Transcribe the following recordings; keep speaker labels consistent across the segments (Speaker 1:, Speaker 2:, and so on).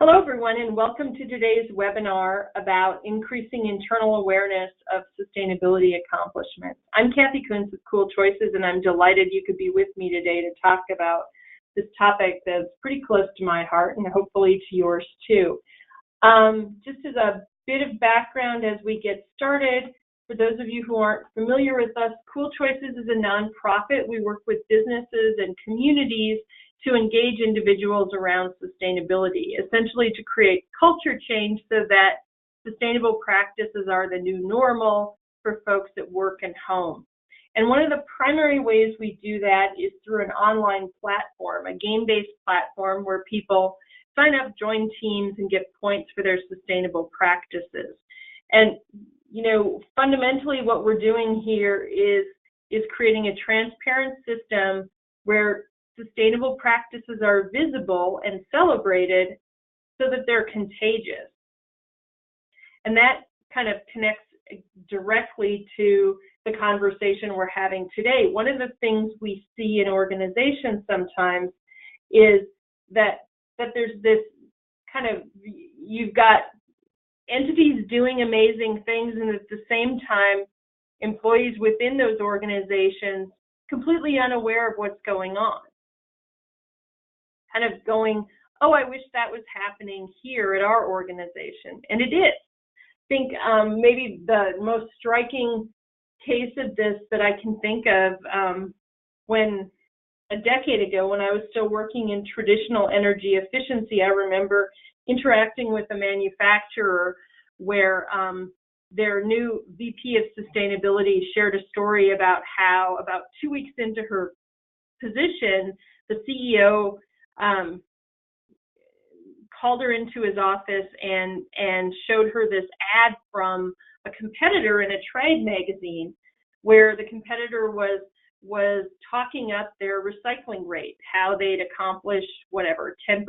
Speaker 1: Hello, everyone, and welcome to today's webinar about increasing internal awareness of sustainability accomplishments. I'm Kathy Kuntz with Cool Choices, and I'm delighted you could be with me today to talk about this topic that's pretty close to my heart and hopefully to yours too. Just as a bit of background as we get started, for those of you who aren't familiar with us, Cool Choices is a nonprofit. We work with businesses and communities to engage individuals around sustainability, essentially to create culture change so that sustainable practices are the new normal for folks at work and home. And one of the primary ways we do that is through an online platform, a game-based platform where people sign up, join teams, and get points for their sustainable practices. And, you know, fundamentally what we're doing here is creating a transparent system where sustainable practices are visible and celebrated so that they're contagious. And that kind of connects directly to the conversation we're having today. One of the things we see in organizations sometimes is that there's this kind of, you've got entities doing amazing things, and at the same time, employees within those organizations completely unaware of what's going on. Kind of going, oh, I wish that was happening here at our organization, and it is. I think maybe the most striking case of this that I can think of when a decade ago, when I was still working in traditional energy efficiency, I remember interacting with a manufacturer where their new VP of sustainability shared a story about how about 2 weeks into her position, the CEO called her into his office and showed her this ad from a competitor in a trade magazine where the competitor was talking up their recycling rate, how they'd accomplished whatever, 10%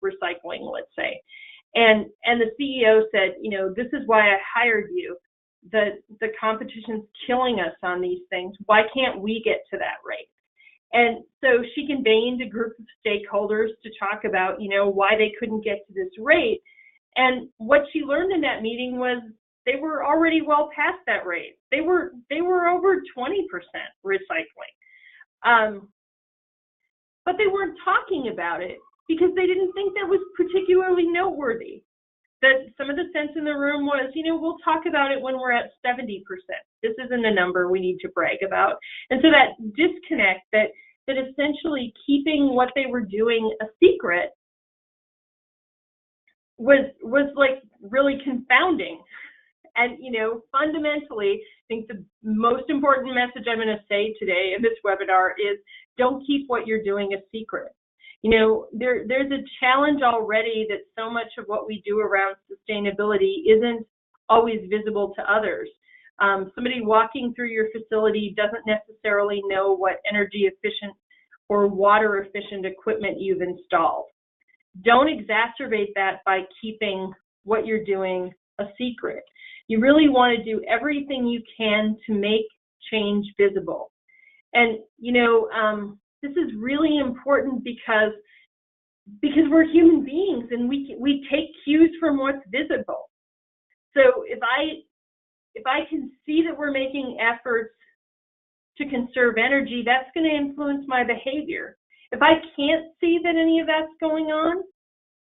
Speaker 1: recycling, let's say. And the CEO said, you know, this is why I hired you. The competition's killing us on these things. Why can't we get to that rate? And so she convened a group of stakeholders to talk about, you know, why they couldn't get to this rate. And what she learned in that meeting was they were already well past that rate. They were over 20% recycling. But they weren't talking about it because they didn't think that was particularly noteworthy. That some of the sense in the room was, you know, we'll talk about it when we're at 70%. This isn't a number we need to brag about. And so that disconnect, that essentially keeping what they were doing a secret was like really confounding. And, you know, fundamentally, I think the most important message I'm going to say today in this webinar is don't keep what you're doing a secret. You know, there's a challenge already that so much of what we do around sustainability isn't always visible to others. Somebody walking through your facility doesn't necessarily know what energy efficient or water efficient equipment you've installed. Don't exacerbate that by keeping what you're doing a secret. You really want to do everything you can to make change visible. And, you know, this is really important because we're human beings and we take cues from what's visible. So if I can see that we're making efforts to conserve energy, that's going to influence my behavior. If I can't see that any of that's going on,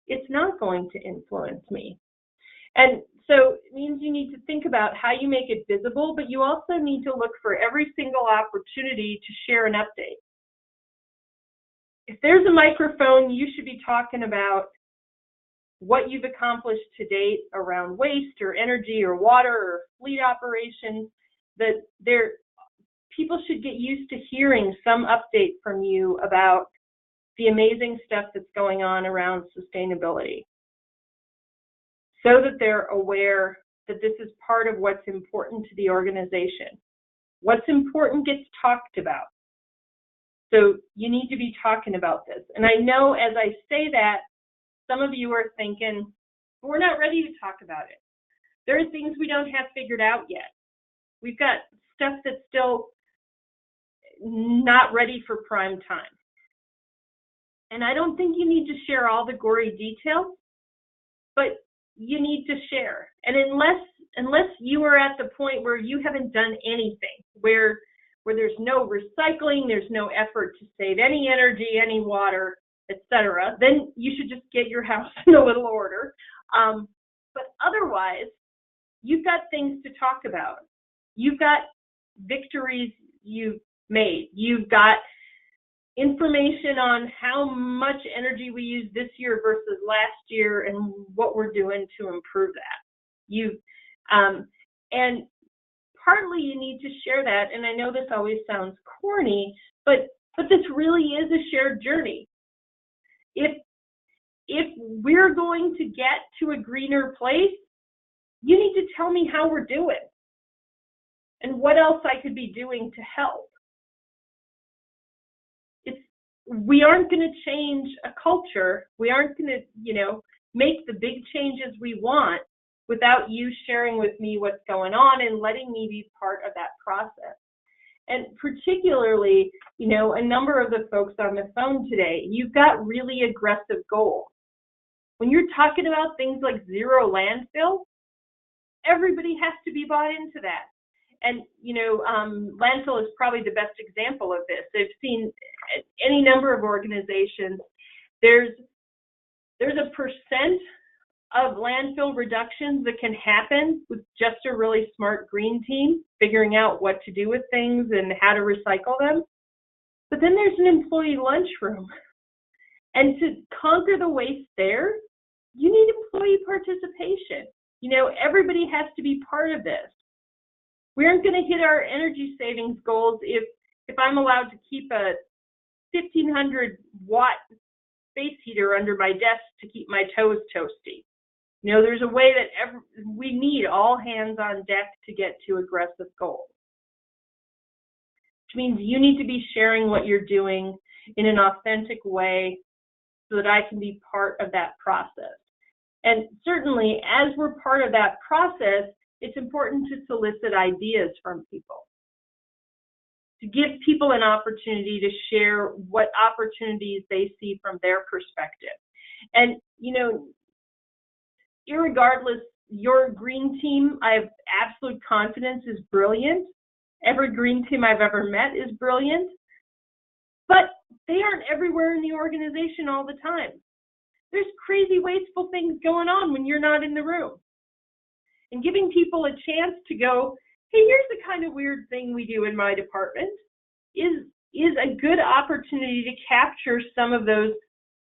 Speaker 1: it's not going to influence me. And so it means you need to think about how you make it visible, but you also need to look for every single opportunity to share an update. If there's a microphone, you should be talking about what you've accomplished to date around waste or energy or water or fleet operations. That people should get used to hearing some update from you about the amazing stuff that's going on around sustainability, so that they're aware that this is part of what's important to the organization. What's important gets talked about. So you need to be talking about this. And I know as I say that, some of you are thinking, we're not ready to talk about it. There are things we don't have figured out yet. We've got stuff that's still not ready for prime time. And I don't think you need to share all the gory details. but you need to share. And unless you are at the point where you haven't done anything, where there's no recycling, there's no effort to save any energy, any water, etc., then you should just get your house in a little order. But otherwise, you've got things to talk about. You've got victories you've made. You've got information on how much energy we use this year versus last year and what we're doing to improve that. And partly you need to share that, and I know this always sounds corny, but this really is a shared journey. If we're going to get to a greener place, you need to tell me how we're doing and what else I could be doing to help. We aren't going to change a culture. We aren't going to, make the big changes we want without you sharing with me what's going on and letting me be part of that process. And particularly, a number of the folks on the phone today, you've got really aggressive goals. When you're talking about things like zero landfill, everybody has to be bought into that. And, landfill is probably the best example of this. I've seen any number of organizations, there's a percent of landfill reductions that can happen with just a really smart green team, figuring out what to do with things and how to recycle them. But then there's an employee lunchroom. And to conquer the waste there, you need employee participation. Everybody has to be part of this. We aren't going to hit our energy savings goals if I'm allowed to keep a 1,500 watt space heater under my desk to keep my toes toasty. There's a way that we need all hands on deck to get to aggressive goals. Which means you need to be sharing what you're doing in an authentic way so that I can be part of that process. And certainly, as we're part of that process, it's important to solicit ideas from people, to give people an opportunity to share what opportunities they see from their perspective. And, irregardless, your green team, I have absolute confidence, is brilliant. Every green team I've ever met is brilliant. But they aren't everywhere in the organization all the time. There's crazy, wasteful things going on when you're not in the room. And giving people a chance to go, hey, here's the kind of weird thing we do in my department, is a good opportunity to capture some of those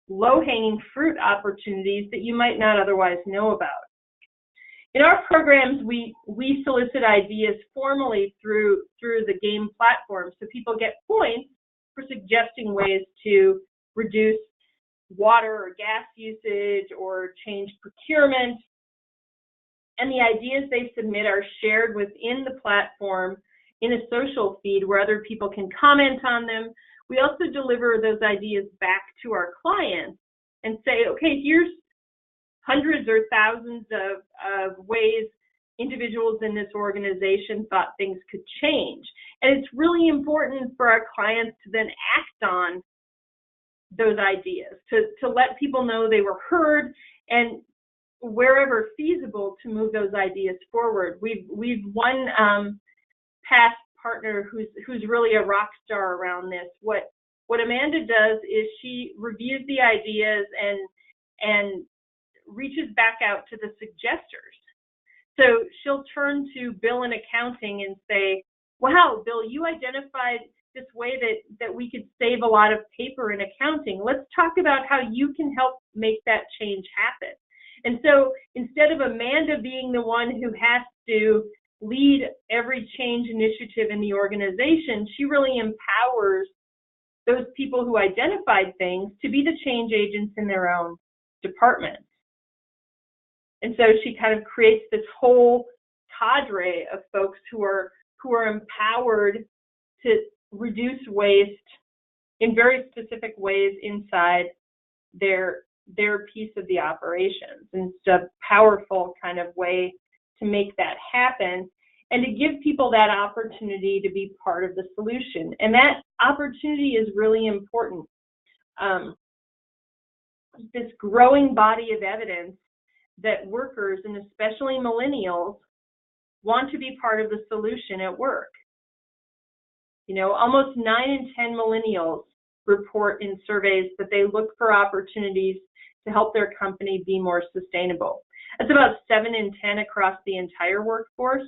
Speaker 1: low-hanging fruit opportunities that you might not otherwise know about. In our programs, we solicit ideas formally through the game platform, so people get points for suggesting ways to reduce water or gas usage or change procurement. And the ideas they submit are shared within the platform in a social feed where other people can comment on them. We also deliver those ideas back to our clients and say, okay, here's hundreds or thousands of ways individuals in this organization thought things could change. And it's really important for our clients to then act on those ideas, to let people know they were heard, and wherever feasible to move those ideas forward. We've one past partner who's really a rock star around this. What Amanda does is she reviews the ideas and reaches back out to the suggestors. So she'll turn to Bill in accounting and say, wow, Bill, you identified this way that we could save a lot of paper in accounting. Let's talk about how you can help make that change happen. And so instead of Amanda being the one who has to lead every change initiative in the organization, she really empowers those people who identified things to be the change agents in their own departments. And so she kind of creates this whole cadre of folks who are empowered to reduce waste in very specific ways inside their piece of the operations. And it's a powerful kind of way to make that happen and to give people that opportunity to be part of the solution. And that opportunity is really important. This growing body of evidence that workers, and especially millennials, want to be part of the solution at work. You know, almost 9 in 10 millennials report in surveys that they look for opportunities to help their company be more sustainable. That's about 7 in 10 across the entire workforce.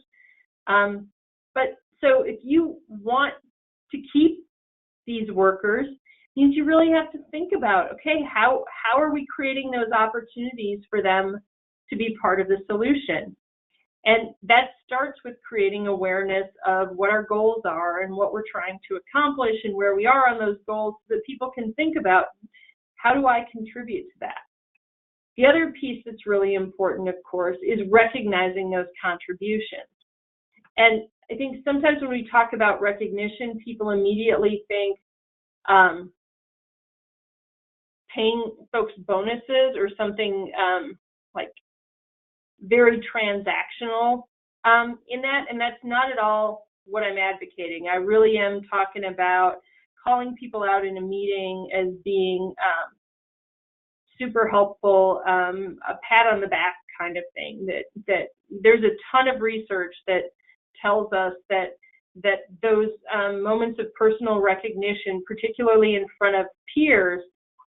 Speaker 1: But so if you want to keep these workers, it means you really have to think about, okay, how are we creating those opportunities for them to be part of the solution? And that starts with creating awareness of what our goals are and what we're trying to accomplish and where we are on those goals, so that people can think about, how do I contribute to that? The other piece that's really important, of course, is recognizing those contributions. And I think sometimes when we talk about recognition, people immediately think paying folks bonuses or something like very transactional in that, and that's not at all what I'm advocating. I really am talking about calling people out in a meeting as being super helpful, a pat on the back kind of thing. That there's a ton of research that tells us that those moments of personal recognition, particularly in front of peers,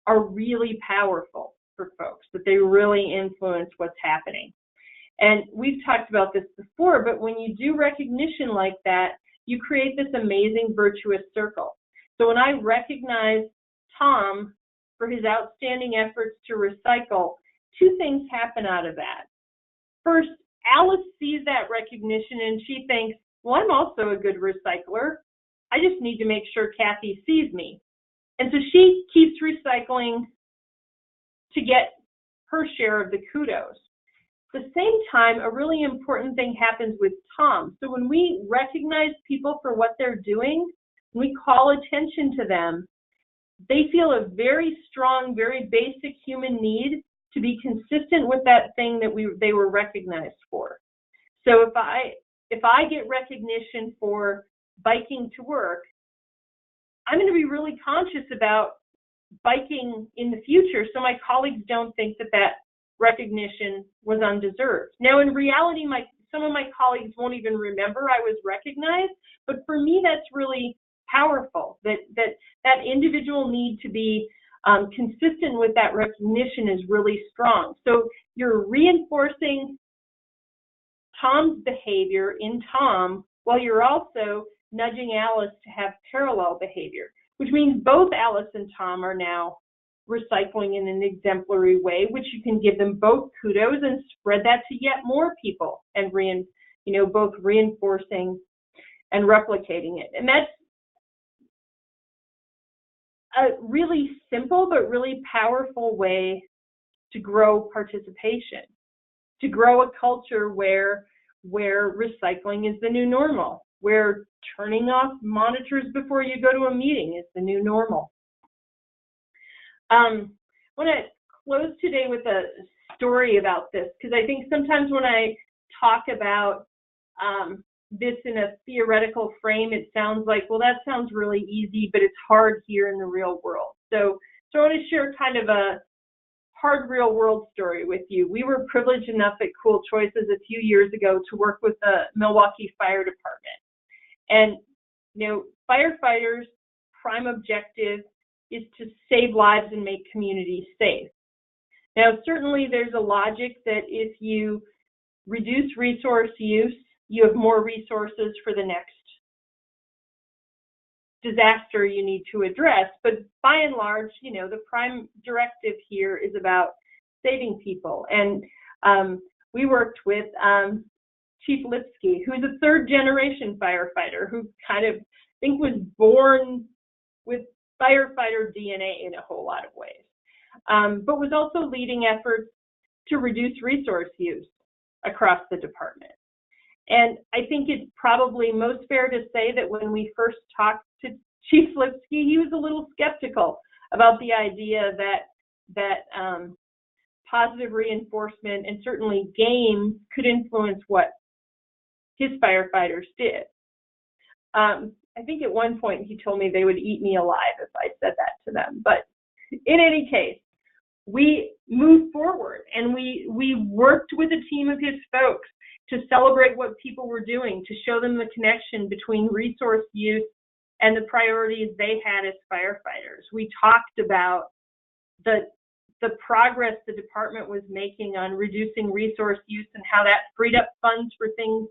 Speaker 1: are really powerful for folks, that they really influence what's happening. And we've talked about this before, but when you do recognition like that, you create this amazing virtuous circle. So when I recognize Tom for his outstanding efforts to recycle, 2 things happen out of that. First, Alice sees that recognition and she thinks, well, I'm also a good recycler. I just need to make sure Kathy sees me. And so she keeps recycling to get her share of the kudos. At the same time, a really important thing happens with Tom. So when we recognize people for what they're doing, when we call attention to them, they feel a very strong, very basic human need to be consistent with that thing that they were recognized for. So if I get recognition for biking to work, I'm going to be really conscious about biking in the future so my colleagues don't think that recognition was undeserved. Now, in reality, some of my colleagues won't even remember I was recognized, but for me, that's really powerful, that individual need to be consistent with that recognition is really strong. So you're reinforcing Tom's behavior in Tom, while you're also nudging Alice to have parallel behavior, which means both Alice and Tom are now recycling in an exemplary way, which you can give them both kudos and spread that to yet more people, and both reinforcing and replicating it. And that's a really simple but really powerful way to grow participation, to grow a culture where recycling is the new normal, where turning off monitors before you go to a meeting is the new normal. I want to close today with a story about this, because I think sometimes when I talk about this in a theoretical frame, it sounds like, well, that sounds really easy, but it's hard here in the real world. So I want to share kind of a hard real world story with you. We were privileged enough at Cool Choices a few years ago to work with the Milwaukee Fire Department. And, firefighters' prime objective is to save lives and make communities safe. Now, certainly there's a logic that if you reduce resource use, you have more resources for the next disaster you need to address. But by and large, the prime directive here is about saving people. And we worked with Chief Lipsky, who's a 3rd generation firefighter who kind of, I think, was born with firefighter DNA in a whole lot of ways, but was also leading efforts to reduce resource use across the department. And I think it's probably most fair to say that when we first talked to Chief Lipsky, he was a little skeptical about the idea that positive reinforcement and certainly games could influence what his firefighters did. I think at one point he told me they would eat me alive if I said that to them. But in any case, we move forward. And we worked with a team of his folks to celebrate what people were doing, to show them the connection between resource use and the priorities they had as firefighters. We talked about the progress the department was making on reducing resource use and how that freed up funds for things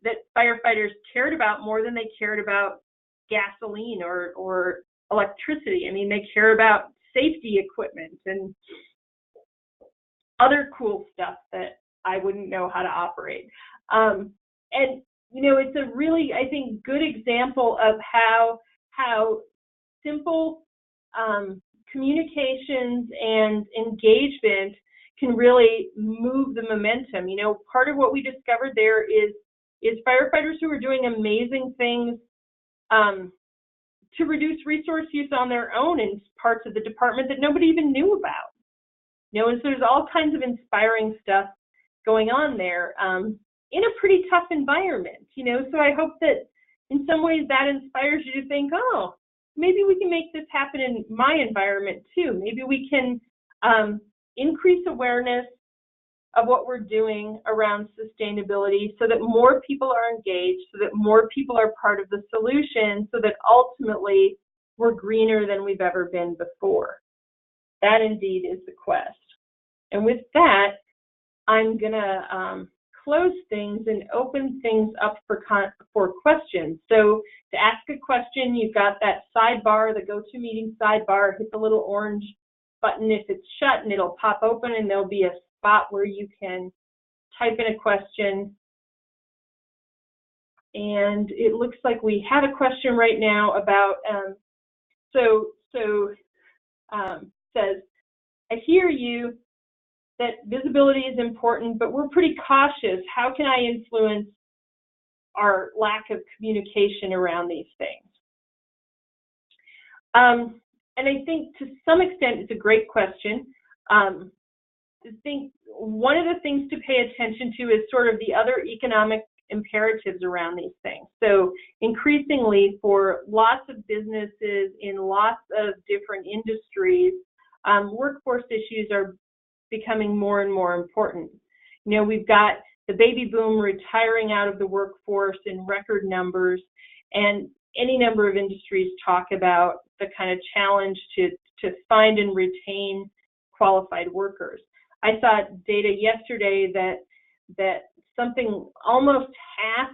Speaker 1: that firefighters cared about more than they cared about gasoline or electricity. I mean, they care about safety equipment and other cool stuff that I wouldn't know how to operate. And, you know, it's a really, I think, good example of how simple communications and engagement can really move the momentum. You know, part of what we discovered there is firefighters who are doing amazing things to reduce resource use on their own in parts of the department that nobody even knew about. You know, and so there's all kinds of inspiring stuff going on there in a pretty tough environment, you know. So I hope that in some ways that inspires you to think, oh, maybe we can make this happen in my environment too. Maybe we can increase awareness of what we're doing around sustainability so that more people are engaged, so that more people are part of the solution, so that ultimately we're greener than we've ever been before. That indeed is the quest. And with that, I'm gonna close things and open things up for questions. So to ask a question, you've got that sidebar, the GoToMeeting sidebar. Hit the little orange button if it's shut, and it'll pop open, and there'll be a spot where you can type in a question. And it looks like we have a question right now about says, I hear you that visibility is important, but we're pretty cautious. How can I influence our lack of communication around these things? And I think to some extent it's a great question. I think one of the things to pay attention to is sort of the other economic imperatives around these things. So increasingly for lots of businesses in lots of different industries, workforce issues are becoming more and more important. You know, we've got the baby boom retiring out of the workforce in record numbers, and any number of industries talk about the kind of challenge to find and retain qualified workers. I saw data yesterday that something almost half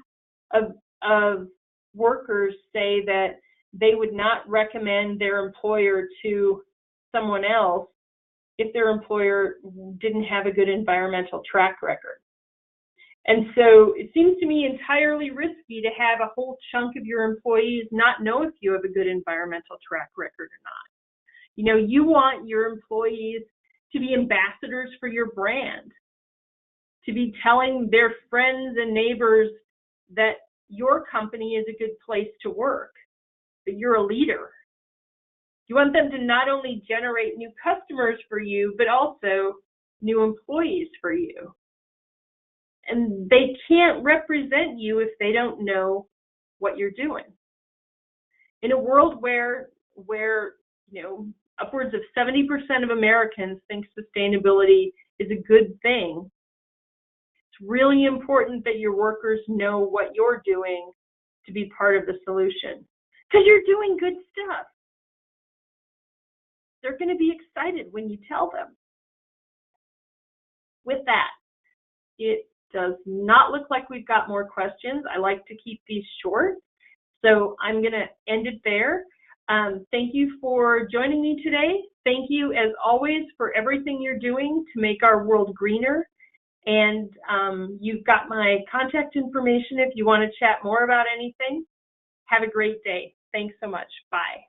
Speaker 1: of workers say that they would not recommend their employer to someone else if their employer didn't have a good environmental track record. And so it seems to me entirely risky to have a whole chunk of your employees not know if you have a good environmental track record or not. You know, you want your employees to be ambassadors for your brand, to be telling their friends and neighbors that your company is a good place to work, that you're a leader. You want them to not only generate new customers for you, but also new employees for you. And they can't represent you if they don't know what you're doing. In a world where you know, upwards of 70% of Americans think sustainability is a good thing, it's really important that your workers know what you're doing to be part of the solution, because you're doing good stuff. They're going to be excited when you tell them. With that, it does not look like we've got more questions. I like to keep these short, so I'm going to end it there. Thank you for joining me today. Thank you, as always, for everything you're doing to make our world greener. And you've got my contact information if you want to chat more about anything. Have a great day. Thanks so much. Bye.